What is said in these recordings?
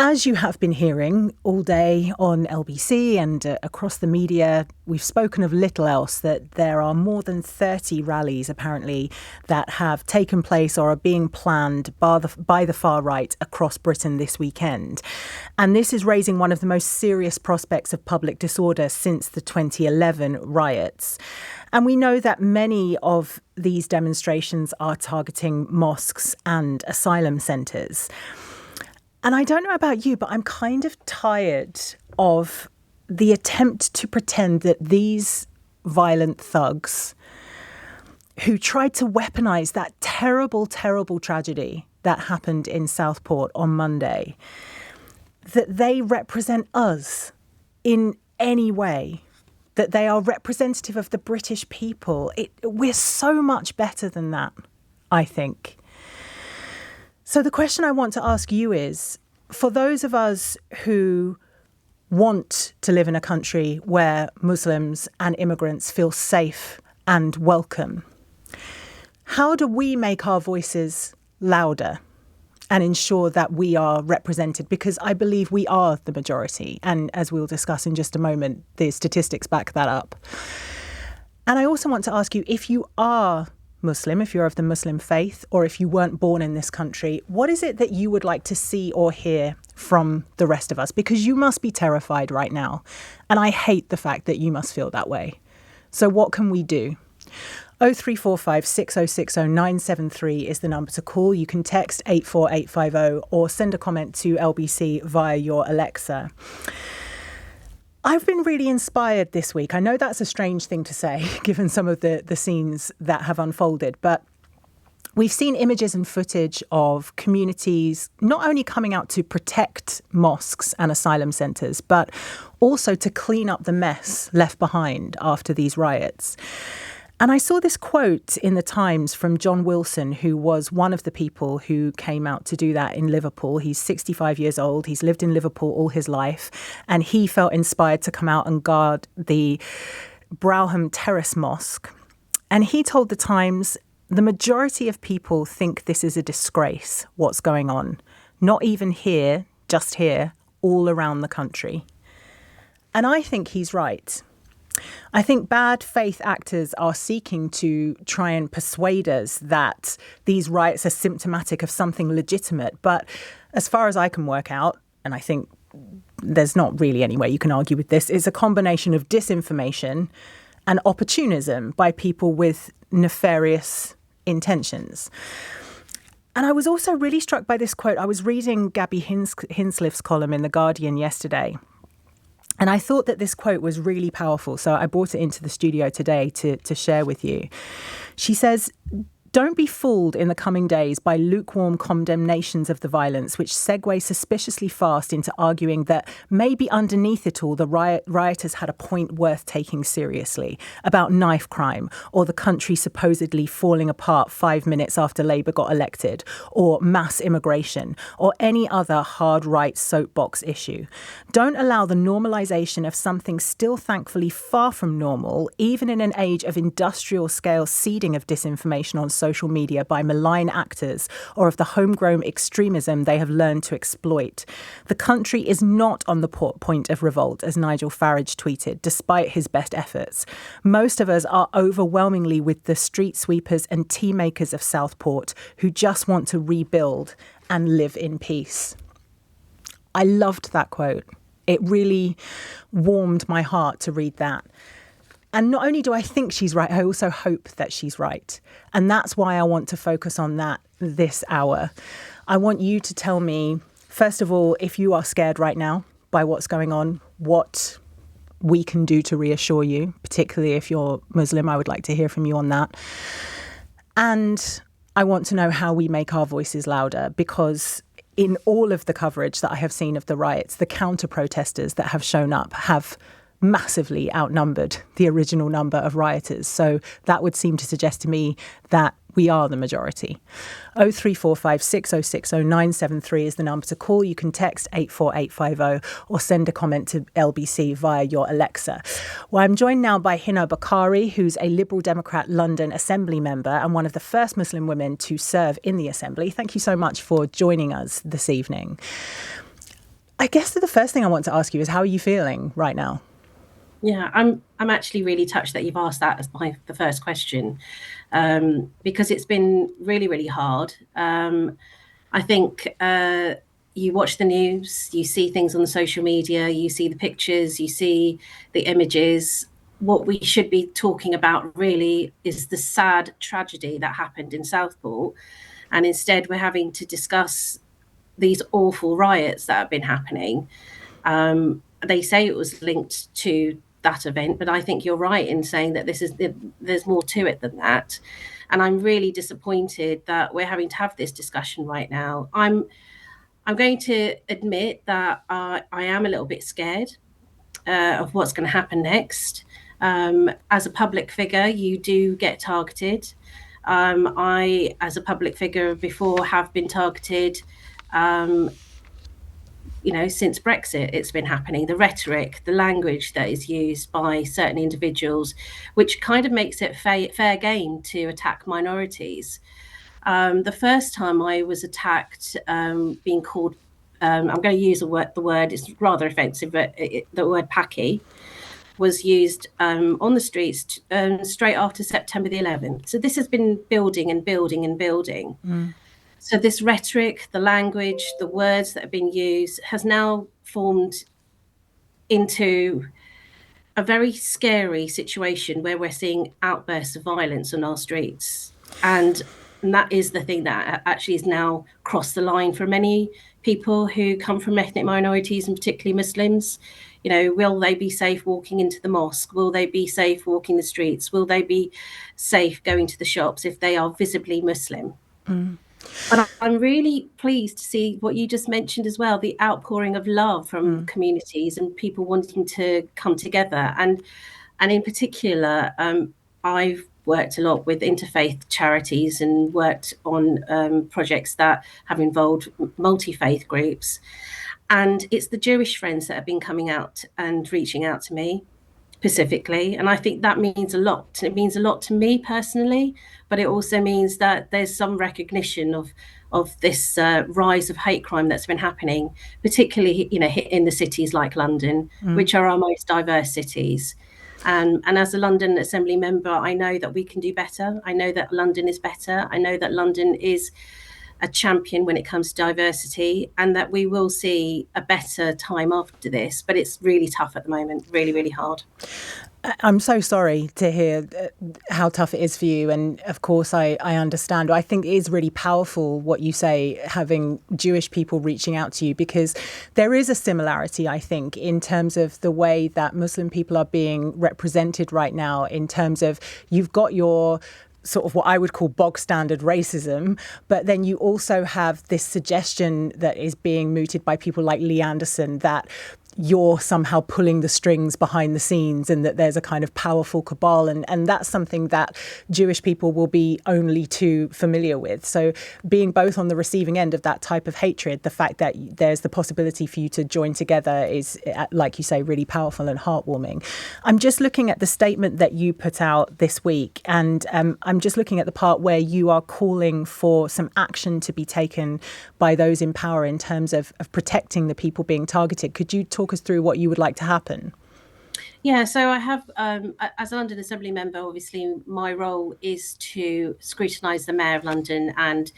As you have been hearing all day on LBC and across the media, we've spoken of little else, that there are more than 30 rallies apparently that have taken place or are being planned by the far right across Britain this weekend. And this is raising one of the most serious prospects of public disorder since the 2011 riots. And we know that many of these demonstrations are targeting mosques and asylum centres. And I don't know about you, but I'm kind of tired of the attempt to pretend that these violent thugs who tried to weaponize that terrible, terrible tragedy that happened in Southport on Monday, that they represent us in any way, that they are representative of the British people. We're so much better than that, I think. So the question I want to ask you is, for those of us who want to live in a country where Muslims and immigrants feel safe and welcome, how do we make our voices louder and ensure that we are represented? Because I believe we are the majority. And as we'll discuss in just a moment, the statistics back that up. And I also want to ask you, if you are Muslim, if you're of the Muslim faith, or if you weren't born in this country, what is it that you would like to see or hear from the rest of us? Because you must be terrified right now. And I hate the fact that you must feel that way. So what can we do? 0345 6060 973 is the number to call. You can text 84850 or send a comment to LBC via your Alexa. I've been really inspired this week. I know that's a strange thing to say, given some of the scenes that have unfolded, but we've seen images and footage of communities not only coming out to protect mosques and asylum centres, but also to clean up the mess left behind after these riots. And I saw this quote in the Times from John Wilson, who was one of the people who came out to do that in Liverpool. He's 65 years old. He's lived in Liverpool all his life. And he felt inspired to come out and guard the Brougham Terrace Mosque. And he told the Times, the majority of people think this is a disgrace, what's going on. Not even here, just here, all around the country. And I think he's right. I think bad faith actors are seeking to try and persuade us that these riots are symptomatic of something legitimate. But as far as I can work out, and I think there's not really any way you can argue with this, it's a combination of disinformation and opportunism by people with nefarious intentions. And I was also really struck by this quote. I was reading Gabby Hinsliff's column in The Guardian yesterday. And I thought that this quote was really powerful, so I brought it into the studio today to share with you. She says, "Don't be fooled in the coming days by lukewarm condemnations of the violence, which segue suspiciously fast into arguing that maybe underneath it all, the rioters had a point worth taking seriously about knife crime or the country supposedly falling apart 5 minutes after Labour got elected, or mass immigration, or any other hard right soapbox issue. Don't allow the normalisation of something still thankfully far from normal, even in an age of industrial scale seeding of disinformation on social media by malign actors or of the homegrown extremism they have learned to exploit. The country is not on the point of revolt, as Nigel Farage tweeted, despite his best efforts. Most of us are overwhelmingly with the street sweepers and tea makers of Southport who just want to rebuild and live in peace." I loved that quote. It really warmed my heart to read that. And not only do I think she's right, I also hope that she's right. And that's why I want to focus on that this hour. I want you to tell me, first of all, if you are scared right now by what's going on, what we can do to reassure you, particularly if you're Muslim. I would like to hear from you on that. And I want to know how we make our voices louder, because in all of the coverage that I have seen of the riots, the counter-protesters that have shown up have massively outnumbered the original number of rioters. So that would seem to suggest to me that we are the majority. 0345 6060 973 is the number to call. You can text 84850 or send a comment to LBC via your Alexa. Well, I'm joined now by Hina Bakari, who's a Liberal Democrat London Assembly member and one of the first Muslim women to serve in the Assembly. Thank you so much for joining us this evening. I guess the first thing I want to ask you is, how are you feeling right now? Yeah, I'm actually really touched that you've asked that as the first question, because it's been really, really hard. I think you watch the news, you see things on the social media, you see the pictures, you see the images. What we should be talking about really is the sad tragedy that happened in Southport, and instead we're having to discuss these awful riots that have been happening. They say it was linked to that event, but I think you're right in saying that there's more to it than that. And I'm really disappointed that we're having to have this discussion right now. I'm going to admit that I am a little bit scared of what's going to happen next. As a public figure, you do get targeted. I, as a public figure before, have been targeted. Um, since Brexit, it's been happening. The rhetoric, the language that is used by certain individuals, which kind of makes it fair game to attack minorities. The first time I was attacked, being called, I'm going to use the word, it's rather offensive, but the word Paki was used on the streets straight after September the 11th. So this has been building and building and building. Mm. So this rhetoric, the language, the words that have been used has now formed into a very scary situation where we're seeing outbursts of violence on our streets. And that is the thing that actually is now crossed the line for many people who come from ethnic minorities, and particularly Muslims. Will they be safe walking into the mosque? Will they be safe walking the streets? Will they be safe going to the shops if they are visibly Muslim? Mm. But I'm really pleased to see what you just mentioned as well, the outpouring of love from communities and people wanting to come together. And in particular, I've worked a lot with interfaith charities and worked on projects that have involved multi-faith groups. And it's the Jewish friends that have been coming out and reaching out to me specifically. And I think that means a lot. It means a lot to me personally, but it also means that there's some recognition of this rise of hate crime that's been happening, particularly in the cities like London, which are our most diverse cities. And as a London Assembly member, I know that we can do better. I know that London is better. I know that London is a champion when it comes to diversity, and that we will see a better time after this. But it's really tough at the moment, really, really hard. I'm so sorry to hear how tough it is for you. And of course, I understand. I think it is really powerful what you say, having Jewish people reaching out to you, because there is a similarity, I think, in terms of the way that Muslim people are being represented right now, in terms of you've got your sort of what I would call bog standard racism, but then you also have this suggestion that is being mooted by people like Lee Anderson that you're somehow pulling the strings behind the scenes and that there's a kind of powerful cabal. And that's something that Jewish people will be only too familiar with. So being both on the receiving end of that type of hatred, the fact that there's the possibility for you to join together is, like you say, really powerful and heartwarming. I'm just looking at the statement that you put out this week, and I'm just looking at the part where you are calling for some action to be taken by those in power in terms of protecting the people being targeted. Could you talk us through what you would like to happen? Yeah, so I have, as a London Assembly member, obviously my role is to scrutinise the Mayor of London and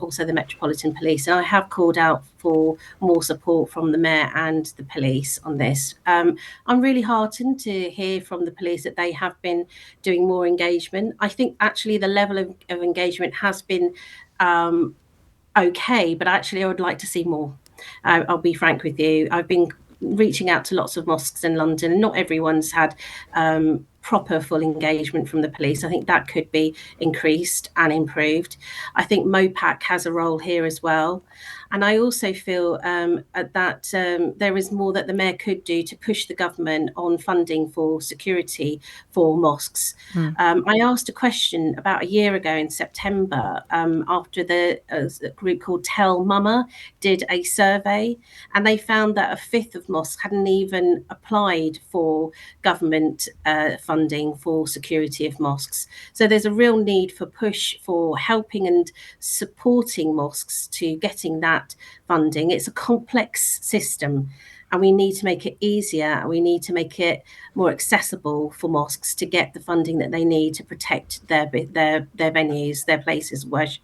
also the Metropolitan Police. And I have called out for more support from the Mayor and the police on this. I'm really heartened to hear from the police that they have been doing more engagement. I think actually the level of engagement has been okay, but actually I would like to see more. I'll be frank with you. I've been reaching out to lots of mosques in London. Not everyone's had proper full engagement from the police. I think that could be increased and improved. I think MOPAC has a role here as well. And I also feel that there is more that the Mayor could do to push the government on funding for security for mosques. I asked a question about a year ago in September after the group called Tell Mama did a survey, and they found that a fifth of mosques hadn't even applied for government funding funding for security of mosques. So there's a real need for push for helping and supporting mosques to getting that funding. It's a complex system, and we need to make it easier, and we need to make it more accessible for mosques to get the funding that they need to protect their venues, their places of worship.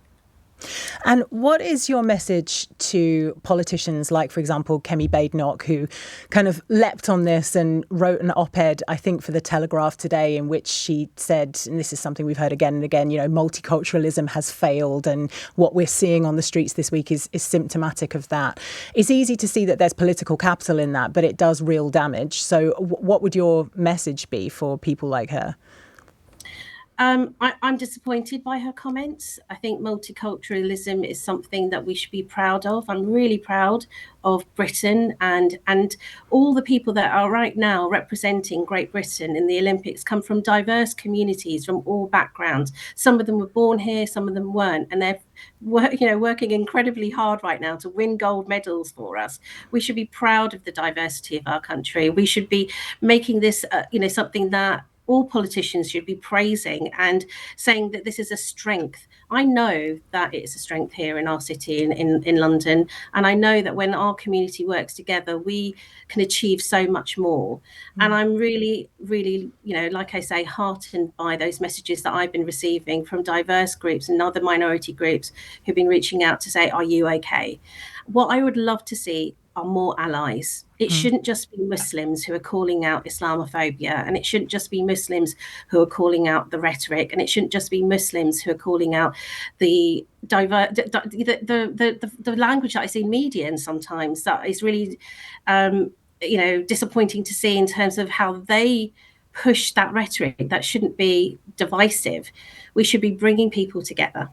And what is your message to politicians like, for example, Kemi Badenoch, who kind of leapt on this and wrote an op-ed, I think, for the Telegraph today, in which she said, and this is something we've heard again and again, multiculturalism has failed, and what we're seeing on the streets this week is symptomatic of that. It's easy to see that there's political capital in that, but it does real damage. So what would your message be for people like her? I'm disappointed by her comments. I think multiculturalism is something that we should be proud of. I'm really proud of Britain and all the people that are right now representing Great Britain in the Olympics come from diverse communities from all backgrounds. Some of them were born here, some of them weren't, and they're working incredibly hard right now to win gold medals for us. We should be proud of the diversity of our country. We should be making this something that all politicians should be praising and saying that this is a strength. I know that it's a strength here in our city, in London. And I know that when our community works together, we can achieve so much more. And I'm really, really, like I say, heartened by those messages that I've been receiving from diverse groups and other minority groups who've been reaching out to say, are you okay? What I would love to see are more allies. It shouldn't just be Muslims who are calling out Islamophobia, and it shouldn't just be Muslims who are calling out the rhetoric, and it shouldn't just be Muslims who are calling out the language that I see in media, and sometimes that is really disappointing to see in terms of how they push that rhetoric that shouldn't be divisive. We should be bringing people together.